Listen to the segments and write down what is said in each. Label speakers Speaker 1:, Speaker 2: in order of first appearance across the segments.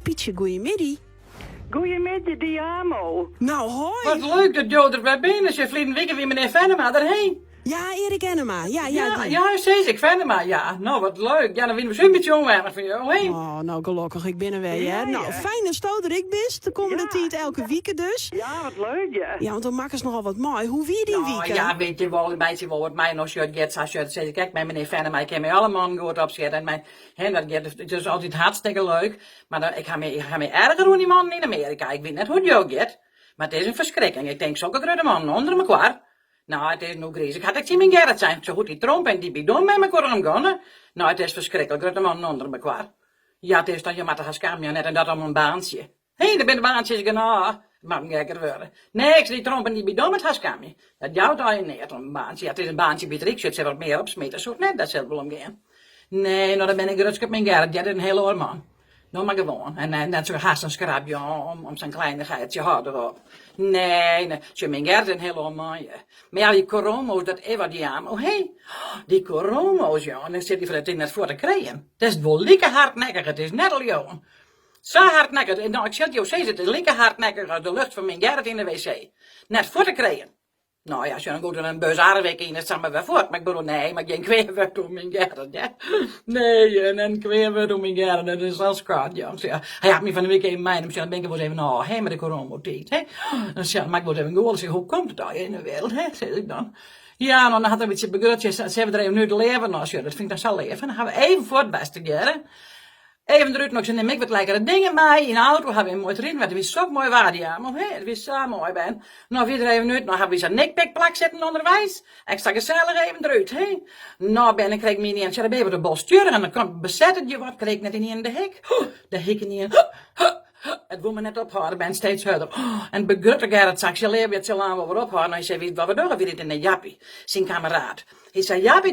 Speaker 1: Pietje, goeiemiddag.
Speaker 2: Goedemiddag, Diamo.
Speaker 1: Nou, hoi.
Speaker 3: Wat leuk dat jou er bij bent. Je vliegt een week weer meneer Venema erheen.
Speaker 1: Ja, Erik Enema. Ja,
Speaker 3: Ja, steeds ik Venema, ja. Nou, wat leuk. Ja, dan winnen we zo'n beetje onweinig van jou, hé.
Speaker 1: Oh, nou gelukkig, ik ben er weer, hè.
Speaker 2: Ja,
Speaker 1: Nou,
Speaker 2: ja.
Speaker 1: fijn dat je er ik bent. De komende
Speaker 2: Ja.
Speaker 1: tijd elke week dus.
Speaker 2: Ja, wat leuk, ja.
Speaker 1: Ja, want dan maken ze nogal wat mooi. Hoe wie die
Speaker 3: Nou,
Speaker 1: week?
Speaker 3: ja, weet je wel, een beetje wel wat mij nog shirt get, als je zegt, kijk, mijn meneer Venema, ik heb mij allemaal goed opzetten. En mijn, dat het is altijd hartstikke leuk. Maar dan, ik ga me erger doen die man in Amerika. Ik weet net hoe het jou get. Maar het is een verschrikking. Ik denk, zulke grote mannen onder elkaar. Nou, het is nu griezig. Had ik zien mijn Gerrit zijn, zo goed die Trump en die bidon met elkaar omgaan. Nou, het is verschrikkelijk, grote mannen onder elkaar. Ja, het is dan, je moet gaan schamen, net en dat om een baantje. Hé, daar ben de baantjes genoeg. Maar een gekker worden. Niks, die Trump en die bidon met gaan schamen. Dat jouwt al je neer om een baantje. Ja, het is een baantje bij ik zit, ze wat meer opsmeten. Zo net, dat zal wel omgaan. Nee, nou, dan ben ik rustig op mijn Gerrit. Ja, dat is een hele oor man. Nou, maar gewoon. En net zo haast een schrapje om zijn kleinigheidje houden op. Nee, ze mijn Gerrit een hele oor man, ja. Maar ja, die coromo's, dat Eva die aan. Oh, hé, die coromo's, joh. En dan zit die van het ding net voor te krijgen. Het is wel lieke hardnekkig, het is net al, joh. Zo hardnekkig. En nou, ik zeg jou steeds, het is lieke hardnekkig als de lucht van mijn Gerrit in de wc. Net voor te krijgen. Nou ja, als je dan goed een beus aardeweek in, dat samen weer voort. Maar ik bedoel, nee, maar geen kweer door mijn Gerrit, ja. Nee, en een kweer door mijn Gerrit, dat is al schat, jongens. Ja. Hij had me van de week even mij, en dan ben ik wel even, nou, hé, met de coronamotiet, hè. Dan zeg ik, maar ik wil even gewoon zeggen, hoe komt het daar in de wereld, hè, zeg ik dan. Ja, nou, dan had hij een beetje begrutjes, ze hebben er even nu te leven, nou, ja, dat vind ik dan zo leven. Dan gaan we even voor het beste keren. Even eruit nog, ze neem ik wat lekkere dingen mee. In de auto hebben we een mooi erin, want het is zo mooi waar, ja. Maar hé, het is zo mooi, ben. Nou, weer er even uit, nou hebben we zo'n nekpikplak zitten onderwijs. Ik sta gezellig even eruit, hé. Nou, ben ik kreeg me niet aan, ja, dan ben je op de bos sturen en dan kan bezetten je wat, kreeg ik net in de hek. De hek niet in. Het wil me net ophouden, ben steeds harder. En begrutte Gerrit zag, je leert het zo lang wel weer ophouden. Nou, je zei, wat we doen, weer in de Jappie, zijn kameraad. Hij zei, Jappie,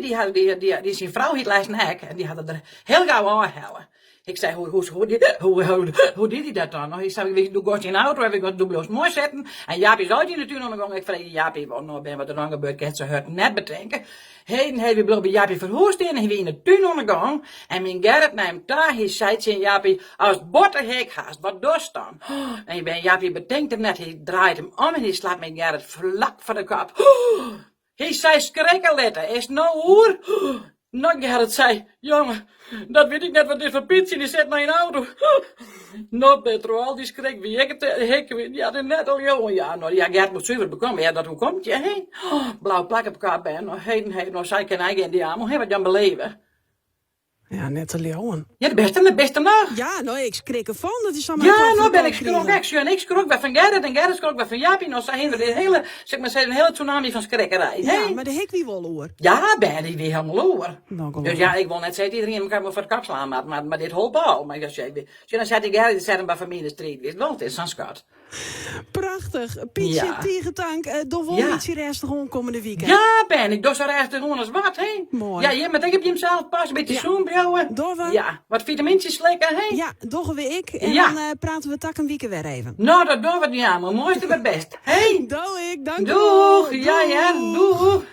Speaker 3: die zijn vrouw hiet lijst een hek en die had het er heel gauw aanhalen. Ik zei, hoe deed hij dat dan? Nou, hij zei, doe gauw in de auto, heb ik doe bloos mooi zetten. En Jaapie zou die natuurlijk nog gaan. Ik vroeg, Jaapie, nou ben wat er dan gebeurd, kan ze het net bedenken. Heden hebben we bij Jaapie verhoest in, en hij in de tuin ondergang. En mijn Gerrit neemt daar, hij zei tegen Jaapie, als het botterhek haast, wat doet dan? En ben Jaapie bedenkt hem net, hij draait hem om en hij slaat mijn Gerrit vlak voor de kop. Hij zei, schrikkeletten, is nou hoer? Nou, Gerrit zei, jongen, dat weet ik net wat dit voor Pietje, die zet naar een auto. Nou, Petro, al die schrik wie ik het ja, dat net al, jongen. Ja, nou, ja, Gerrit moet zuiver bekomen, ja, dat hoe komt je, hé? Blauw plak op elkaar ben, nou, nou, zij kan eigen in die arm, hoe heb je dan beleven?
Speaker 1: Ja, net de leeuwen.
Speaker 3: Ja, de beste nog.
Speaker 1: Ja, nou, ik schrik ervan dat is allemaal.
Speaker 3: Ja, nou ben ik schrok weg, en ik schrok weg van Gerrit en Gerrit schrok weg van Jaapie. Nou, zij hebben de hele, zeg maar, een hele tsunami van schrikkerij, hè?
Speaker 1: Ja, maar de hek wie wel hoor.
Speaker 3: Ja, ben die weer helemaal over.
Speaker 1: Nou,
Speaker 3: Dus ja, ik wil net zeggen, iedereen elkaar maar voor de kap slaan, maar dit holp al. Maar als je dan zet ik Gerrit, zet hem bij familie street, weet wel, het is zo'n schat.
Speaker 1: Prachtig. Pietje,
Speaker 3: Ja.
Speaker 1: tegentank, door wel
Speaker 3: Ja.
Speaker 1: iets hier rest gewoon komende weekend.
Speaker 3: Ja, ben ik, dus er echt gewoon als wat, hè?
Speaker 1: Mooi.
Speaker 3: Ja, je, maar dan heb je hem zelf pas, een beetje
Speaker 1: Ja.
Speaker 3: zoen brouwen.
Speaker 1: Doen we?
Speaker 3: Ja, wat vitamintjes slikken, hè?
Speaker 1: Ja, doggen we ik. En
Speaker 3: Ja.
Speaker 1: dan praten we tak een week weer even.
Speaker 3: Nou, dat doen we niet aan, maar mooiste wat best. Hé,
Speaker 1: Doe ik, dank u wel.
Speaker 3: doeg, ja, doeg.